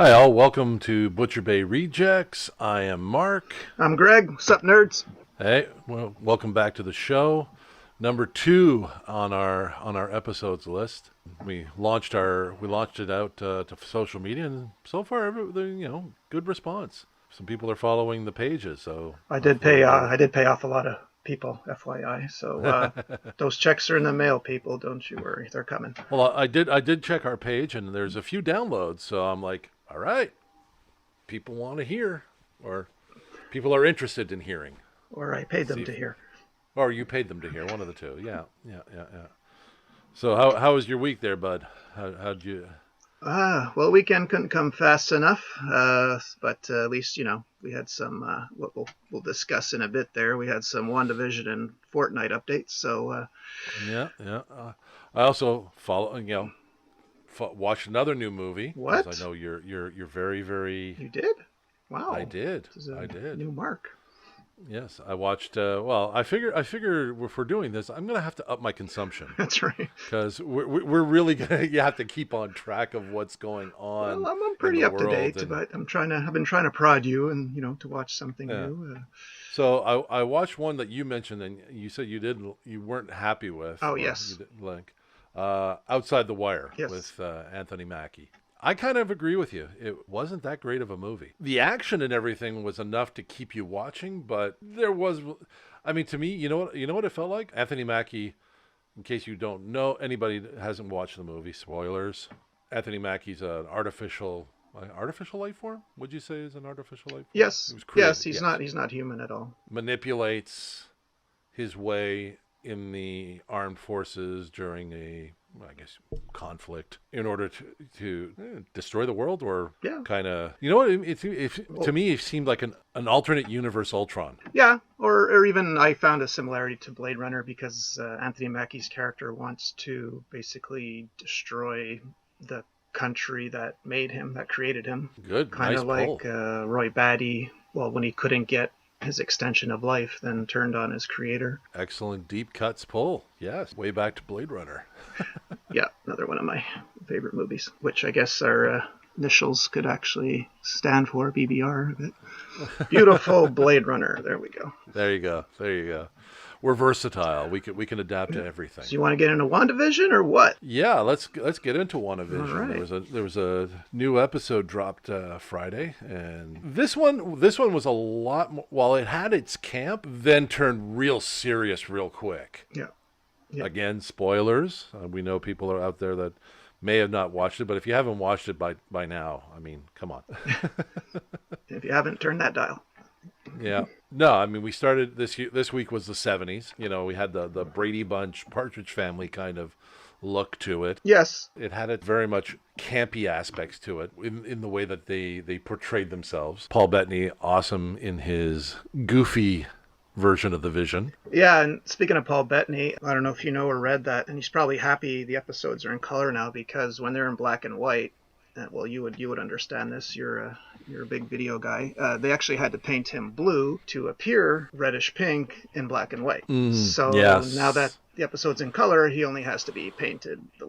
Hi, all. Welcome to Butcher Bay Rejects. I am Mark. I'm Greg. What's up, nerds? Hey, well, welcome back to the show. Number 2 on our episodes list. We launched it out to social media, and so far, good response. Some people are following the pages, so I did hopefully pay. we're- I did pay off a lot of people, FYI. So those checks are in the mail, people. Don't you worry, they're coming. Well, I did check our page, and there's a few downloads. So I'm like, all right, people want to hear, or people are interested in hearing. Or I paid them See to if- hear. Or you paid them to hear, one of the two. Yeah. So how was your week there, bud? How'd you? Well, weekend couldn't come fast enough. But at least we had some. What we'll discuss in a bit. There, we had some WandaVision and Fortnite updates. So Yeah. I also watched another new movie. 'Cause what? I know you're very, very. You did? Wow. I did. This is a I did. new Mark. Yes, I watched. Well, I figure if we're doing this, I'm gonna have to up my consumption That's right. because we're really gonna. You have to keep on track of what's going on. Well, I'm in pretty the up to world, date, and- but I've been trying to prod you and to watch something Yeah. new. So I watched one that you mentioned, and you said you weren't happy with. Oh, or yes. you didn't like Outside the Wire Yes. with Anthony Mackie. I kind of agree with you. It wasn't that great of a movie. The action and everything was enough to keep you watching, but there was, I mean, to me, you know what it felt like? Anthony Mackie, in case you don't know, anybody that hasn't watched the movie, spoilers. Anthony Mackie's an artificial life form. Would you say is an artificial life form? Yes, He was created, yes, he's not human at all. Manipulates his way in the armed forces during I guess, conflict in order to destroy the world, or Yeah. kind of, to me, it seemed like an alternate universe Ultron. Yeah, or even I found a similarity to Blade Runner because Anthony Mackie's character wants to basically destroy the country that made him, that created him. Good, Kind nice of pull. like Roy Batty. Well, when he couldn't get his extension of life, then turned on his creator. Excellent deep cuts pull. Yes, way back to Blade Runner. Yeah, another one of my favorite movies, which I guess our initials could actually stand for, BBR. But beautiful Blade Runner. There we go. There you go. We're versatile. We can adapt to everything. So you want to get into WandaVision or what? Yeah, let's get into WandaVision. All right. There was a new episode dropped Friday, and this one was a lot more. While it had its camp, then turned real serious real quick. Yeah. Yeah. Again, spoilers. We know people are out there that may have not watched it, but if you haven't watched it by now, I mean, come on. If you haven't, turn that dial. Yeah. No, I mean, we started this week was the 70s. We had the Brady Bunch, Partridge Family kind of look to it. Yes. It had a very much campy aspects to it in the way that they portrayed themselves. Paul Bettany, awesome in his goofy version of the Vision. Yeah, and speaking of Paul Bettany, I don't know if you know or read that, and he's probably happy the episodes are in color now because when they're in black and white, well, you would understand this. You're a big video guy. They actually had to paint him blue to appear reddish pink in black and white. So yes. now that the episode's in color, he only has to be painted the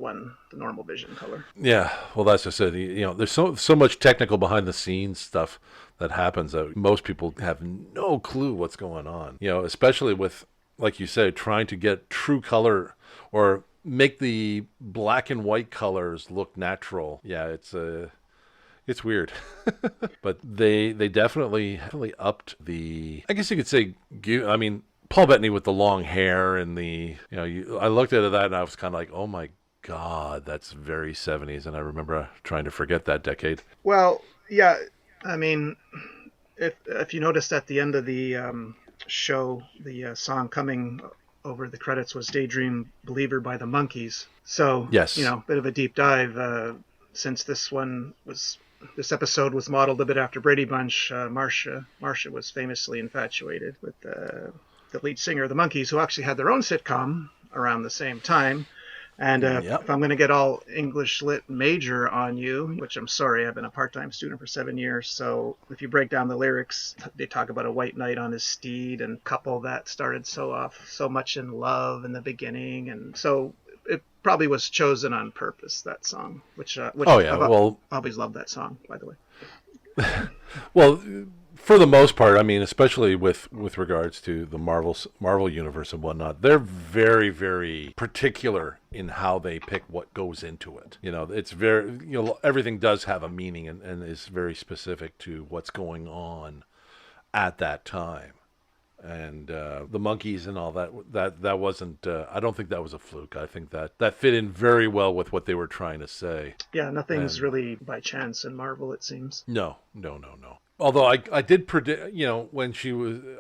normal Vision color. Yeah, well, that's just it. There's so much technical behind the scenes stuff that happens that most people have no clue what's going on. Especially with, like you said, trying to get true color or make the black and white colors look natural. Yeah, it's weird. But they definitely upped the, I guess you could say, I mean, Paul Bettany with the long hair and I looked at that and I was kind of like, oh my God, that's very 70s. And I remember trying to forget that decade. Well, yeah, I mean, if you noticed at the end of the show, the song coming over the credits was Daydream Believer by the Monkees. So, yes. Bit of a deep dive, since this episode was modeled a bit after Brady Bunch. Marcia was famously infatuated with the lead singer of the Monkees, who actually had their own sitcom around the same time. And Yep. if I'm going to get all English lit major on you, which I'm sorry, I've been a part-time student for 7 years. So if you break down the lyrics, they talk about a white knight on his steed and a couple that started so much in love in the beginning. And so probably was chosen on purpose, that song, which Oh yeah, well, I've always loved that song, by the way. well, for the most part, I mean, especially with regards to the Marvel universe and whatnot, they're very, very particular in how they pick what goes into it. You know, it's very, everything does have a meaning and is very specific to what's going on at that time. And the monkeys and all that wasn't. I don't think that was a fluke. I think that fit in very well with what they were trying to say. Yeah, nothing's And really by chance in Marvel, it seems. no, no, no, no. Although I did predict, when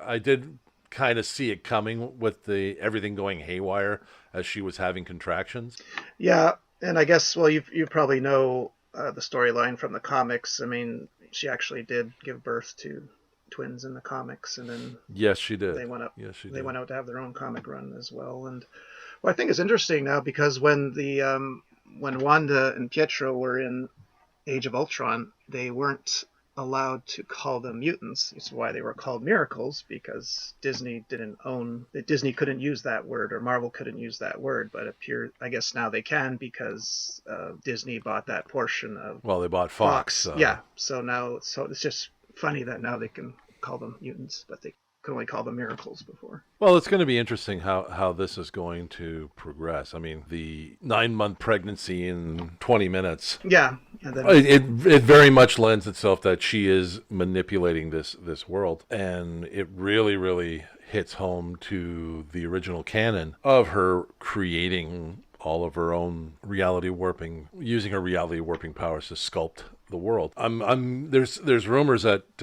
I did kind of see it coming with the everything going haywire as she was having contractions. Yeah, and I guess, well, you probably know the storyline from the comics. I mean, she actually did give birth to twins in the comics, and then Yes, she did. they went up. Yes, she They did. went out to have their own comic run as well. And well, I think it's interesting now because when Wanda and Pietro were in Age of Ultron, they weren't allowed to call them mutants. It's why they were called miracles, because Disney couldn't use that word, or Marvel couldn't use that word. But I guess now they can, because Disney bought that portion of Well, they bought Fox. So. Yeah, so it's just funny that now they can call them mutants, but they could only call them miracles before. Well, it's going to be interesting how this is going to progress. I mean, the 9-month pregnancy in 20 minutes. Yeah, and then It very much lends itself that she is manipulating this world, and it really, really hits home to the original canon of her creating all of her own using her reality warping powers to sculpt the world. There's rumors that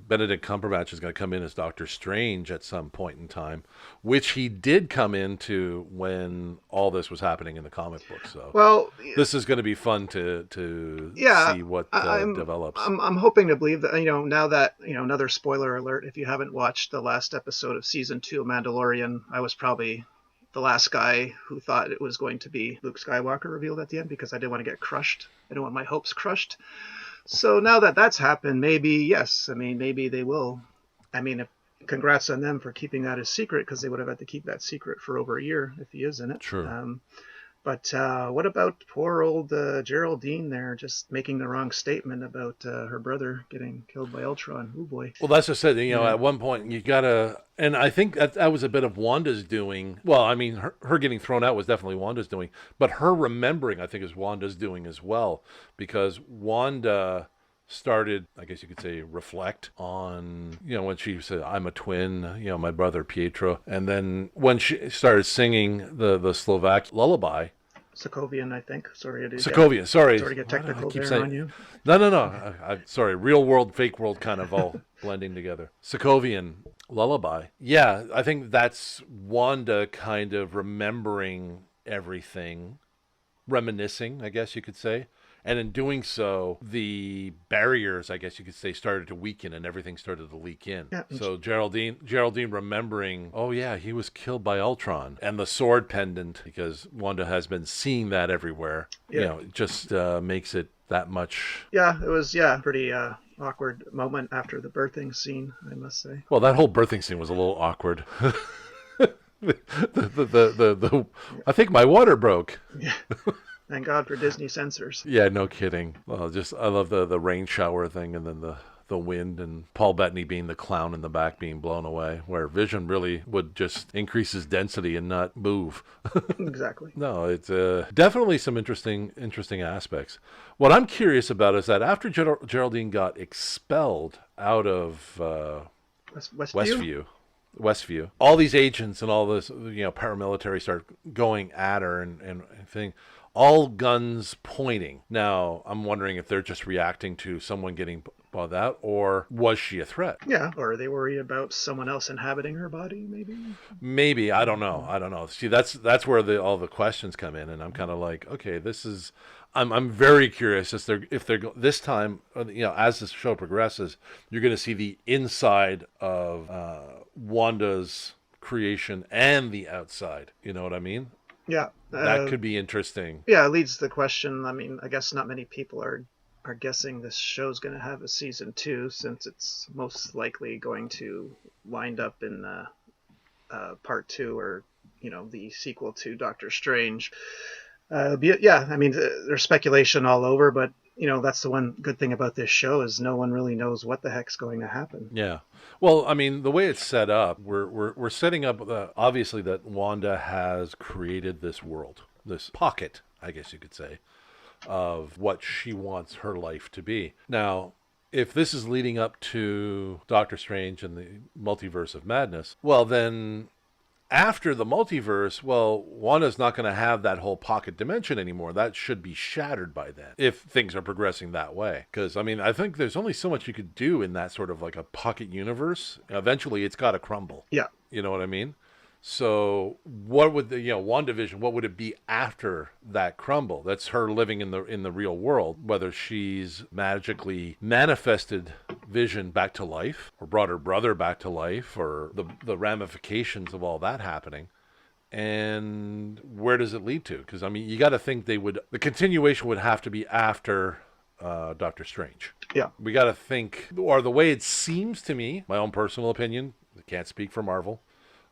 Benedict Cumberbatch is going to come in as Doctor Strange at some point in time, which he did come into when all this was happening in the comic book. So, well, this is going to be fun to see what develops. I'm hoping to believe that, now that, another spoiler alert, if you haven't watched the last episode of season 2 of Mandalorian, I was probably the last guy who thought it was going to be Luke Skywalker revealed at the end, because I didn't want to get crushed. I didn't want my hopes crushed. So now that that's happened, maybe, yes, I mean, maybe they will. I mean, congrats on them for keeping that a secret, because they would have had to keep that secret for over a year if he is in it. Sure. But what about poor old Geraldine there, just making the wrong statement about her brother getting killed by Ultron? Oh boy. Well, that's just it. At one point you gotta, and I think that was a bit of Wanda's doing. Well, I mean, her getting thrown out was definitely Wanda's doing, but her remembering, I think, is Wanda's doing as well, because Wanda started, I guess you could say, reflect on, when she said, I'm a twin, my brother Pietro. And then when she started singing the Slovak lullaby. Sokovian, I think. Sorry to Sokovian, sorry. Sorry to get technical there saying, on you. No. I'm sorry. Real world, fake world kind of all blending together. Sokovian lullaby. Yeah, I think that's Wanda kind of remembering everything, reminiscing, I guess you could say. And in doing so, the barriers, I guess you could say, started to weaken and everything started to leak in. Yeah. So Geraldine remembering, oh yeah, he was killed by Ultron. And the sword pendant, because Wanda has been seeing that everywhere, it just makes it that much. Yeah, it was, pretty awkward moment after the birthing scene, I must say. Well, that whole birthing scene was a little awkward. I think my water broke. Yeah. Thank God for Disney censors. Yeah, no kidding. Well, I love the rain shower thing, and then the wind, and Paul Bettany being the clown in the back being blown away, where Vision really would just increase his density and not move. Exactly. No, it's definitely some interesting aspects. What I'm curious about is that after Geraldine got expelled out of Westview, all these agents and all this, paramilitary start going at her and thing. All guns pointing. Now, I'm wondering if they're just reacting to someone getting bought out, or was she a threat? Yeah, or are they worried about someone else inhabiting her body, maybe? Maybe, I don't know. See, that's where all the questions come in, and I'm kind of like, okay, this is. I'm very curious if they're this time, as the show progresses, you're going to see the inside of Wanda's creation and the outside. You know what I mean? Yeah. That could be interesting. Yeah, it leads to the question. I mean, I guess not many people are guessing this show's going to have a season 2, since it's most likely going to wind up in part 2, or the sequel to Doctor Strange. Yeah, I mean, there's speculation all over, but that's the one good thing about this show is no one really knows what the heck's going to happen. Yeah. Well, I mean, the way it's set up, we're setting up obviously that Wanda has created this world, this pocket, I guess you could say, of what she wants her life to be. Now, if this is leading up to Doctor Strange and the Multiverse of Madness, well, then after the multiverse, well, Wanda's not going to have that whole pocket dimension anymore. That should be shattered by then, if things are progressing that way. Because, I mean, I think there's only so much you could do in that sort of like a pocket universe. Eventually, it's got to crumble. Yeah. You know what I mean? So what would WandaVision, what would it be after that crumble? That's her living in the real world, whether she's magically manifested Vision back to life or brought her brother back to life, or the ramifications of all that happening. And where does it lead to? Because, I mean, you got to think the continuation would have to be after Doctor Strange. Yeah. We got to think, or the way it seems to me, my own personal opinion, I can't speak for Marvel.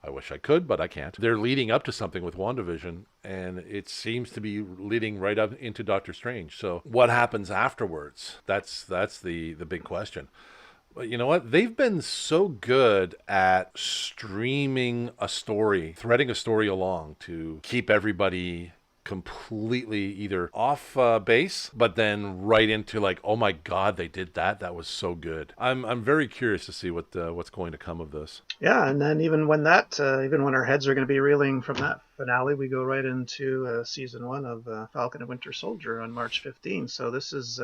I wish I could, but I can't. They're leading up to something with WandaVision, and it seems to be leading right up into Doctor Strange. So what happens afterwards? That's the big question. But you know what? They've been so good at streaming a story, threading a story along to keep everybody completely either off base, but then right into like, oh my God, they did that. That was so good. I'm very curious to see what's going to come of this. Yeah, and then even when our heads are going to be reeling from that finale, we go right into season 1 of Falcon and Winter Soldier on March 15th. So this is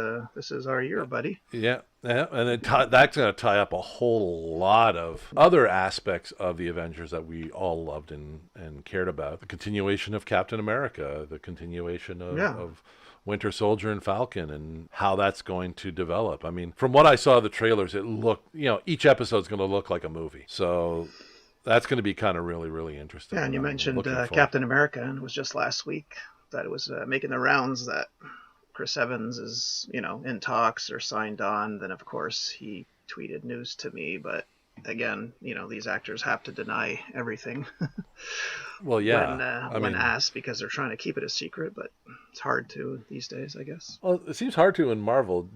our year, buddy. Yeah. Yeah, and that's going to tie up a whole lot of other aspects of the Avengers that we all loved and cared about. The continuation of Captain America, the continuation of Winter Soldier and Falcon, and how that's going to develop. I mean, from what I saw of the trailers, it looked, each episode's going to look like a movie. So that's going to be kind of really, really interesting. Yeah, and you mentioned Captain America, and it was just last week that it was making the rounds that Chris Evans is, in talks or signed on. Then, of course, he tweeted news to me. But again, these actors have to deny everything. Well, yeah. When asked, because they're trying to keep it a secret, but it's hard to these days, I guess. Well, it seems hard to in Marvel.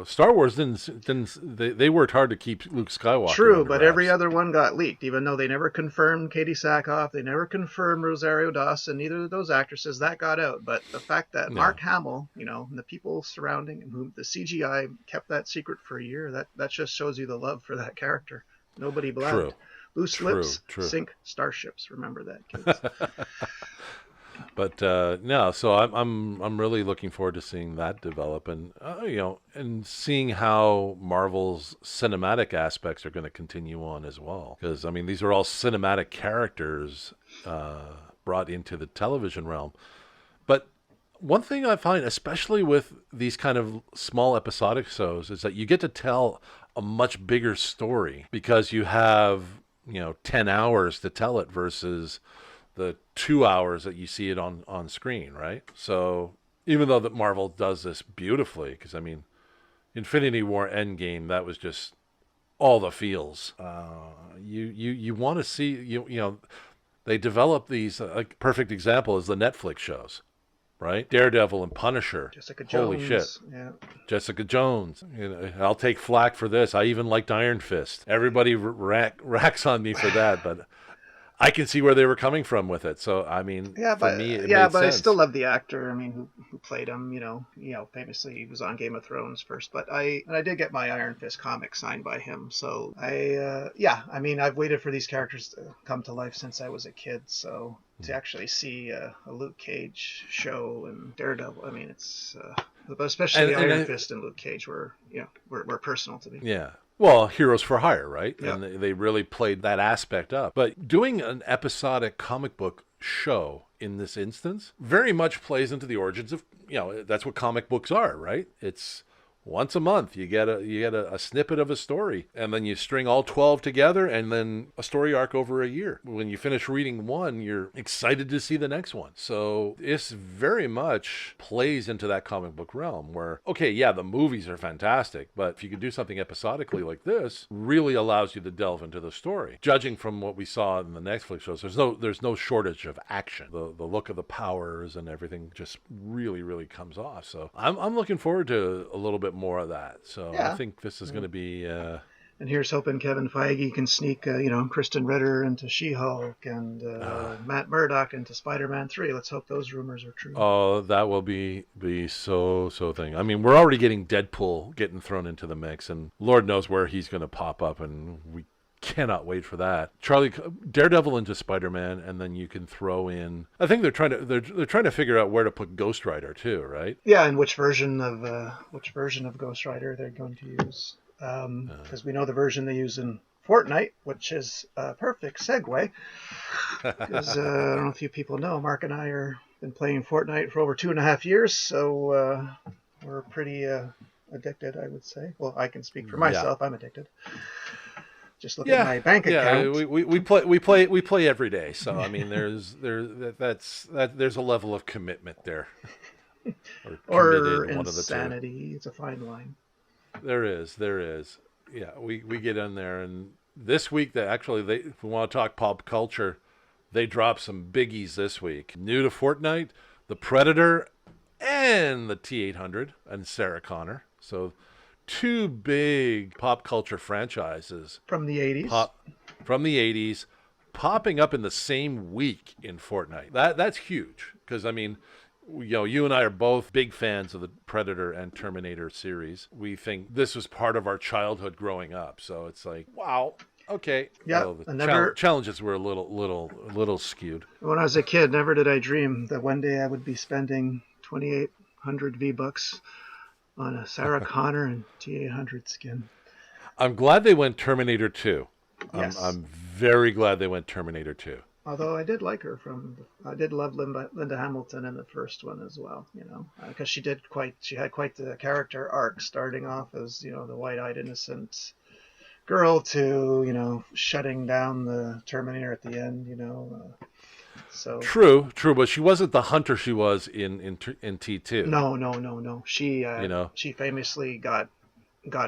Star Wars they worked hard to keep Luke Skywalker. True, but every other one got leaked, even though they never confirmed Katie Sackhoff, they never confirmed Rosario Dawson, neither of those actresses, that got out. But the fact that Mark Hamill, and the people surrounding him, who the CGI kept that secret for a year, that just shows you the love for that character. Nobody blabbed. True. Loose lips sink starships. Remember that, kids. But no, so I'm really looking forward to seeing that develop, and and seeing how Marvel's cinematic aspects are going to continue on as well. Because I mean, these are all cinematic characters brought into the television realm. But one thing I find, especially with these kind of small episodic shows, is that you get to tell a much bigger story because you have 10 hours to tell it versus the 2 hours that you see it on screen, right? So even though that Marvel does this beautifully, because I mean, Infinity War Endgame, that was just all the feels. You want to see, they develop these, like perfect example is the Netflix shows, right? Daredevil and Punisher. Jessica Jones. Holy shit. Yeah. Jessica Jones. I'll take flack for this. I even liked Iron Fist. Everybody racks on me for that, but I can see where they were coming from with it. So I mean, for me, it made sense. I still love the actor. I mean, who played him? Famously he was on Game of Thrones first. But I did get my Iron Fist comic signed by him. So I mean, I've waited for these characters to come to life since I was a kid. So to actually see a Luke Cage show and Daredevil, I mean, it's especially Iron Fist and Luke Cage were personal to me. Yeah. Well, heroes for hire, right? Yep. And they really played that aspect up. But doing an episodic comic book show in this instance very much plays into the origins of, that's what comic books are, right? It's Once a month, you get a snippet of a story, and then you string all 12 together, and then a story arc over a year. When you finish reading one, you're excited to see the next one. So this very much plays into that comic book realm where, okay, yeah, the movies are fantastic, but if you could do something episodically like this, really allows you to delve into the story. Judging from what we saw in the Netflix shows, there's no shortage of action. The look of the powers and everything just really, really comes off. So I'm looking forward to a little bit more of that. So Yeah. I think this is going to be. And here's hoping Kevin Feige can sneak, Kristen Ritter into She-Hulk and Matt Murdock into Spider-Man 3. Let's hope those rumors are true. Oh, that will be so thing. I mean, we're already getting Deadpool getting thrown into the mix, and Lord knows where he's going to pop up, and we cannot wait for that. Daredevil into Spider-Man, and then you can throw in. I think they're trying to figure out where to put Ghost Rider too, right? Yeah, and which version of Ghost Rider they're going to use. Because we know the version they use in Fortnite, which is a perfect segue. Because I don't know if you people know, Mark and I have been playing Fortnite for over 2.5 years, so we're pretty addicted, I would say. Well, I can speak for myself. I'm addicted. Just look at my bank account. Yeah, we play every day. So I mean, there's a level of commitment there, or insanity. It's a fine line. There is. Yeah, we get in there, and this week if we want to talk pop culture, they dropped some biggies this week. New to Fortnite, the Predator and the T-800 and Sarah Connor. So 2 big pop culture franchises from the 80s. Popping up in the same week in Fortnite. That's huge because I mean, you and I are both big fans of the Predator and Terminator series. We think this was part of our childhood growing up. So it's like, wow, okay. Yeah, well, the challenges were a little skewed. When I was a kid, never did I dream that one day I would be spending 2,800 V-Bucks on a Sarah Connor and T-800 skin. I'm glad they went Terminator 2. Yes. I'm very glad they went Terminator 2. Although I did like her I did love Linda Hamilton in the first one as well, because she had quite the character arc, starting off as, the white-eyed innocent girl to, shutting down the Terminator at the end, so. True, but she wasn't the hunter she was in T2. No. She famously got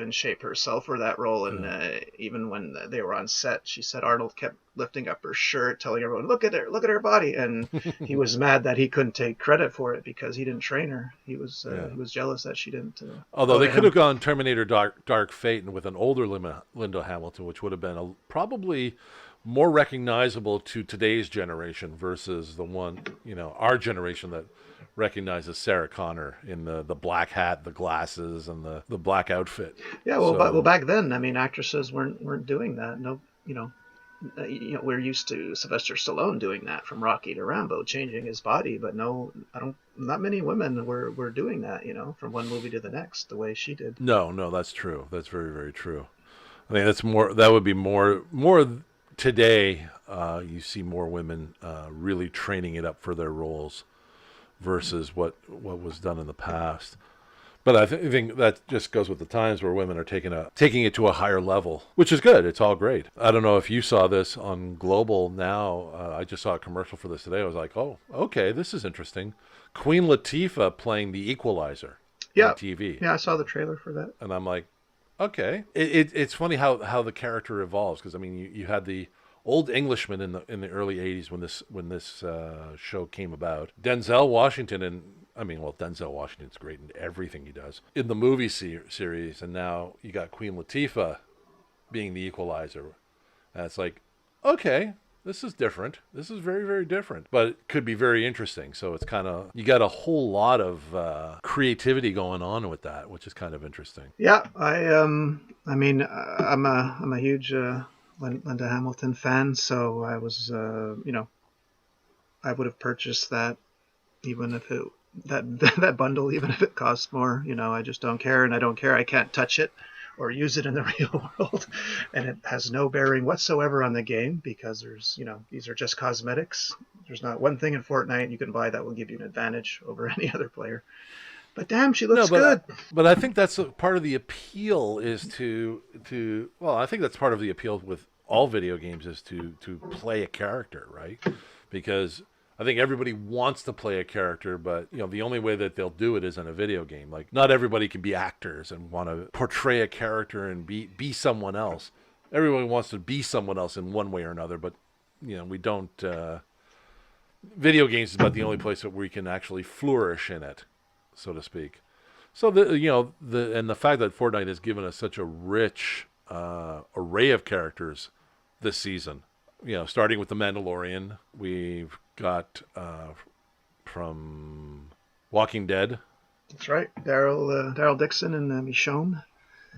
in shape herself for that role, and even when they were on set, she said Arnold kept lifting up her shirt, telling everyone, look at her body, and he was mad that he couldn't take credit for it because he didn't train her. He was jealous that she didn't. Although they could have gone Terminator Dark Fate and with an older Linda Hamilton, which would have been probably more recognizable to today's generation versus the one, our generation that recognizes Sarah Connor in the black hat, the glasses, and the black outfit. Yeah, well, back then, I mean, actresses weren't doing that. No, we're used to Sylvester Stallone doing that from Rocky to Rambo, changing his body, but not many women were doing that, from one movie to the next, the way she did. No, that's true. That's very, very true. I think that would be more today. You see more women really training it up for their roles versus what was done in the past. But I think that just goes with the times where women are taking it to a higher level, which is good. It's all great. I don't know if you saw this on Global now. I just saw a commercial for this today. I was like, oh, okay, this is interesting. Queen Latifah playing the Equalizer on TV. Yeah, I saw the trailer for that. And I'm like, okay. It's funny how the character evolves, because I mean, you had the Old Englishman in the early '80s when this show came about. Denzel Washington Denzel Washington's great in everything he does in the movie series, and now you got Queen Latifah being the Equalizer, and it's like, okay, this is different. This is very, very different, but it could be very interesting. So it's kind of, you got a whole lot of creativity going on with that, which is kind of interesting. Yeah, I'm a huge Linda Hamilton fan, so I was, I would have purchased that even if that bundle, even if it costs more. I just don't care, and I don't care. I can't touch it or use it in the real world, and it has no bearing whatsoever on the game, because these are just cosmetics. There's not one thing in Fortnite you can buy that will give you an advantage over any other player. But damn, she No, looks good. but I think that's part of the appeal is to well, I think that's part of the appeal with all video games is to play a character, right? Because I think everybody wants to play a character, but the only way that they'll do it is in a video game. Like not everybody can be actors and want to portray a character and be someone else. Everyone wants to be someone else in one way or another, but we don't. Video games is about the only place that we can actually flourish in it, so to speak. So the fact that Fortnite has given us such a rich array of characters this season, starting with the Mandalorian, we've got from Walking Dead. That's right, Daryl Dixon and Michonne.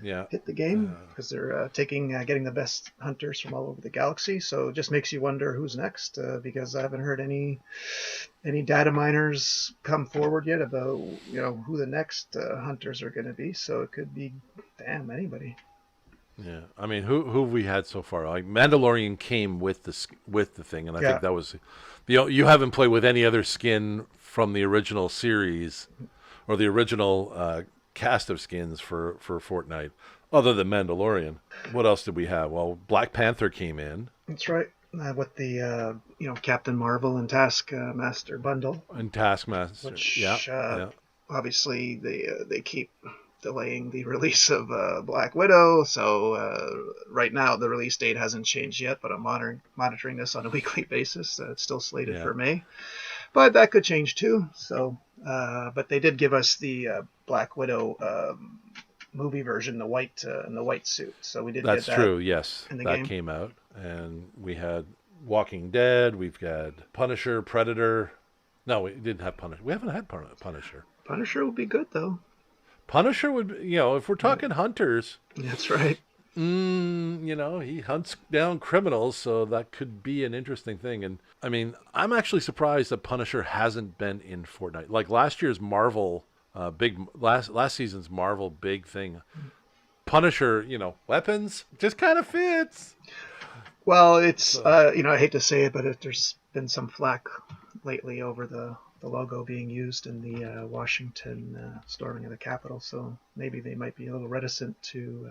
Yeah, hit the game because they're getting the best hunters from all over the galaxy. So it just makes you wonder who's next because I haven't heard any data miners come forward yet about who the next hunters are going to be. So it could be anybody. Yeah, I mean, who have we had so far? Like Mandalorian came with the thing, and I think that was you haven't played with any other skin from the original series or the original cast of skins for Fortnite other than Mandalorian. What else did we have? Well, Black Panther came in. That's right. With the Captain Marvel and Taskmaster bundle. And Taskmaster, which, obviously they keep delaying the release of Black Widow. So right now the release date hasn't changed yet, but I'm monitoring this on a weekly basis. It's still slated for May, but that could change too. So, but they did give us the Black Widow movie version, the white suit. So we did. That's get that true. Yes, in the that game. came out, and we had Walking Dead. We've got Punisher, Predator. No, we didn't have Punisher. We haven't had Punisher. Punisher would be good though. Punisher would, if we're talking hunters. That's right. He hunts down criminals, so that could be an interesting thing. And I mean, I'm actually surprised that Punisher hasn't been in Fortnite. Like last year's Marvel, last season's Marvel big thing. Punisher, weapons just kind of fits. Well, it's I hate to say it, but there's been some flack lately over the logo being used in the Washington storming of the Capitol, so maybe they might be a little reticent to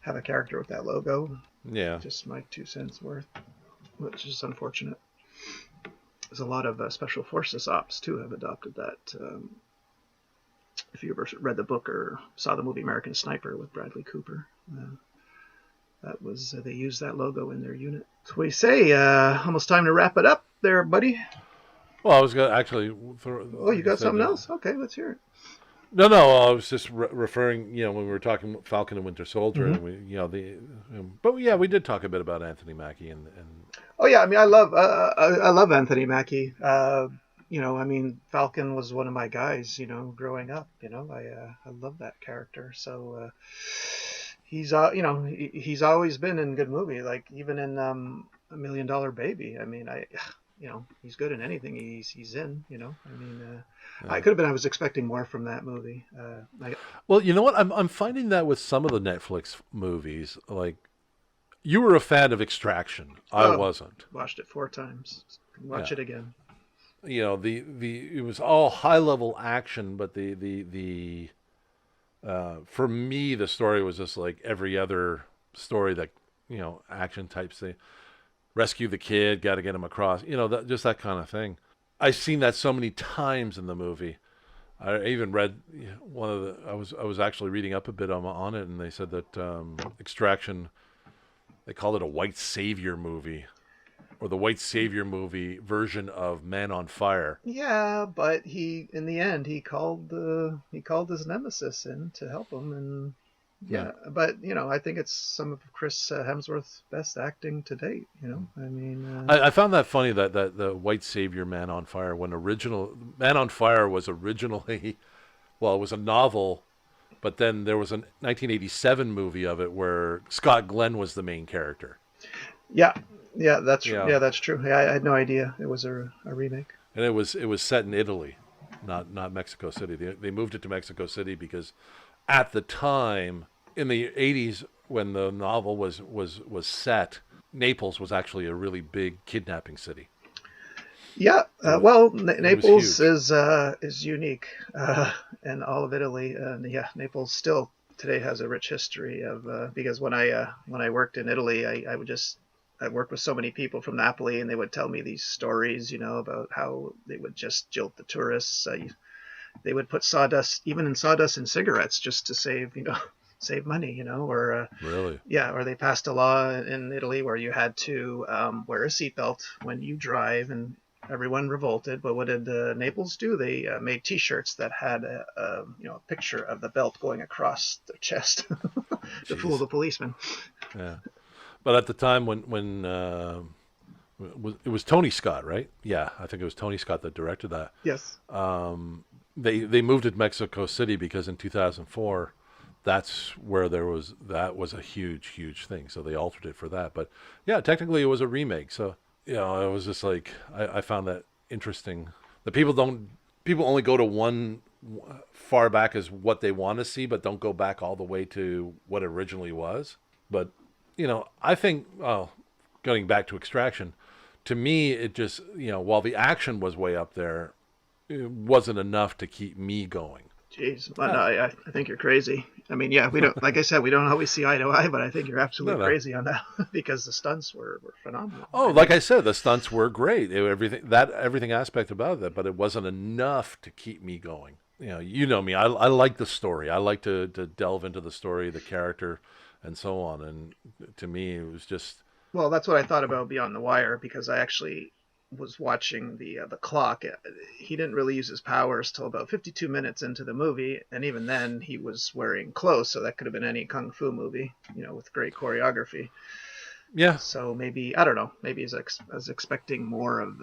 have a character with that logo. Yeah. Just my 2 cents worth, which is unfortunate. There's a lot of special forces ops, too, have adopted that. If you ever read the book or saw the movie American Sniper with Bradley Cooper, that was they used that logo in their unit. So what do you say? Almost time to wrap it up there, buddy. Well, I was going to actually... you got something else? Okay, let's hear it. No, I was just referring, when we were talking Falcon and Winter Soldier, and we did talk a bit about Anthony Mackie and... Oh yeah, I mean, I love Anthony Mackie. I mean, Falcon was one of my guys, growing up. I love that character. So he's always been in good movie, like even in $1 Million Baby. I mean, he's good in anything he's in. I was expecting more from that movie. Well, you know what? I'm finding that with some of the Netflix movies, like you were a fan of Extraction. I wasn't. Watched it 4 times. Watch it again. It was all high level action, but the for me the story was just like every other story that action type thing. Rescue the kid, got to get him across. Just that kind of thing. I've seen that so many times in the movie. I even read one of the. I was actually reading up a bit on it, and they said that Extraction, they called it a white savior movie, or the white savior movie version of Man on Fire. Yeah, but in the end he called his nemesis in to help him, and yeah. But I think it's some of Chris Hemsworth's best acting to date. I mean, I found that funny that the white savior Man on Fire, when original Man on Fire was originally, well, it was a novel, but then there was a 1987 movie of it where Scott Glenn was the main character. Yeah, that's true. Yeah, I had no idea it was a remake. And it was set in Italy, not Mexico City. They moved it to Mexico City because at the time in the 80s when the novel was set, Naples was actually a really big kidnapping city. Yeah, It was, well, it was Naples huge. is unique, in all of Italy, and yeah, Naples still today has a rich history of because when I worked in Italy, I worked with so many people from Napoli, and they would tell me these stories, about how they would just jilt the tourists. They would put sawdust, even in sawdust, in cigarettes just to save, save money, or Really? yeah, or they passed a law in Italy where you had to wear a seatbelt when you drive, and everyone revolted. But what did Naples do? They made T-shirts that had a picture of the belt going across their chest to fool Jeez. the policeman. Yeah. But at the time it was Tony Scott, right? Yeah, I think it was Tony Scott that directed that. Yes, They moved to Mexico City because in 2004, that's where that was a huge thing. So they altered it for that. But yeah, technically it was a remake. So it was just like I found that interesting. The people only go to one far back as what they want to see, but don't go back all the way to what it originally was. But I think, well, going back to Extraction, to me, it just, while the action was way up there, it wasn't enough to keep me going. jeez, well, no, Uh, I think you're crazy. I mean, yeah, we don't, like I said, we don't always see eye to eye, but I think you're no, absolutely no. crazy on that because the stunts were phenomenal. Oh, I like mean, I said, the stunts were great. Everything aspect about it, but it wasn't enough to keep me going. You know me. I like the story. I like to delve into the story, the character, and so on. And to me, it was just well, that's what I thought about Beyond the Wire because I actually was watching the clock. He didn't really use his powers till about 52 minutes into the movie, and even then he was wearing clothes, so that could have been any kung fu movie, with great choreography. yeah. So maybe I don't know. Maybe I was expecting more of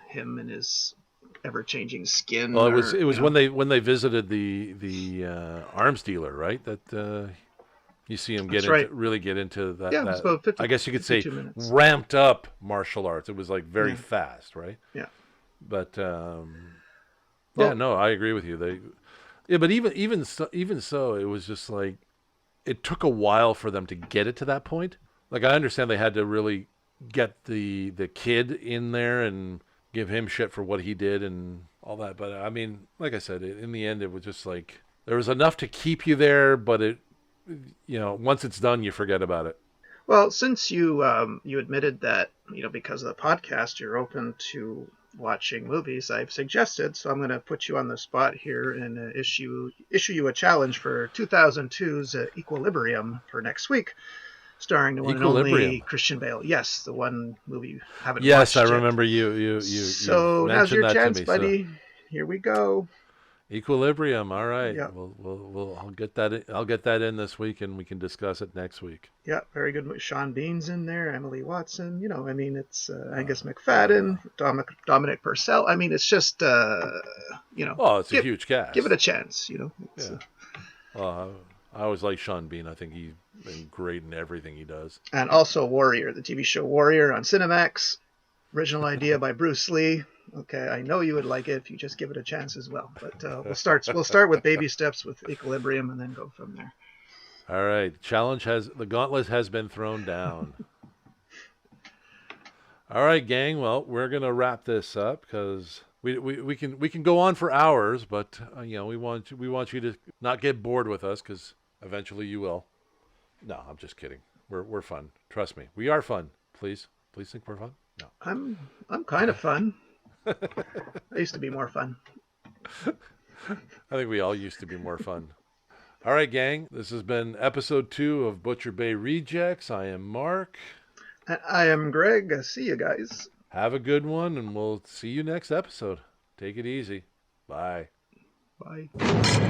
him and his ever-changing skin, Well, or it was when they visited the arms dealer, right? That you see him that's right. get into Yeah, it was that. about I 50, guess you could say 52 minutes. ramped up martial arts. It was like very Yeah, fast, right? yeah. But yeah, Well, no, I agree with you. Yeah, but even so, it was just like it took a while for them to get it to that point. Like I understand they had to really get the kid in there and give him shit for what he did and all that. But I mean, like I said, in the end, it was just like there was enough to keep you there, but once it's done, you forget about it. Well, since you admitted that because of the podcast you're open to watching movies, I've suggested. So I'm going to put you on the spot here and issue you a challenge for 2002's Equilibrium for next week, starring the one and only Equilibrium. Christian Bale. Yes, the one movie you haven't Yes, I watched yet. remember you've So now's mentioned your that to chance, me. So buddy. Here we go. Equilibrium. All right. Yeah, I'll get that. I'll get that in this week, and we can discuss it next week. yeah, very good. Sean Bean's in there, Emily Watson. I mean, it's Angus Uh, McFadden, Dominic Purcell. I mean, it's just well, it's a give huge give it cast. a chance. It's Yeah. Well, I always like Sean Bean. I think he's been great in everything he does. and also Warrior, the TV show Warrior on Cinemax, original idea by Bruce Lee. Okay, I know you would like it if you just give it a chance as well. But we'll start with baby steps with Equilibrium and then go from there. All right. The gauntlet has been thrown down. All right, gang. Well, we're gonna wrap this up because we can go on for hours, but we want you to not get bored with us because eventually you will. No, I'm just kidding. We're fun. Trust me, we are fun. Please think we're fun. No. I'm kind of fun. I used to be more fun. I think we all used to be more fun. All right, gang. This has been episode 2 of Butcher Bay Rejects. I am Mark. And I am Greg. See you guys. Have a good one, and we'll see you next episode. Take it easy. Bye. Bye.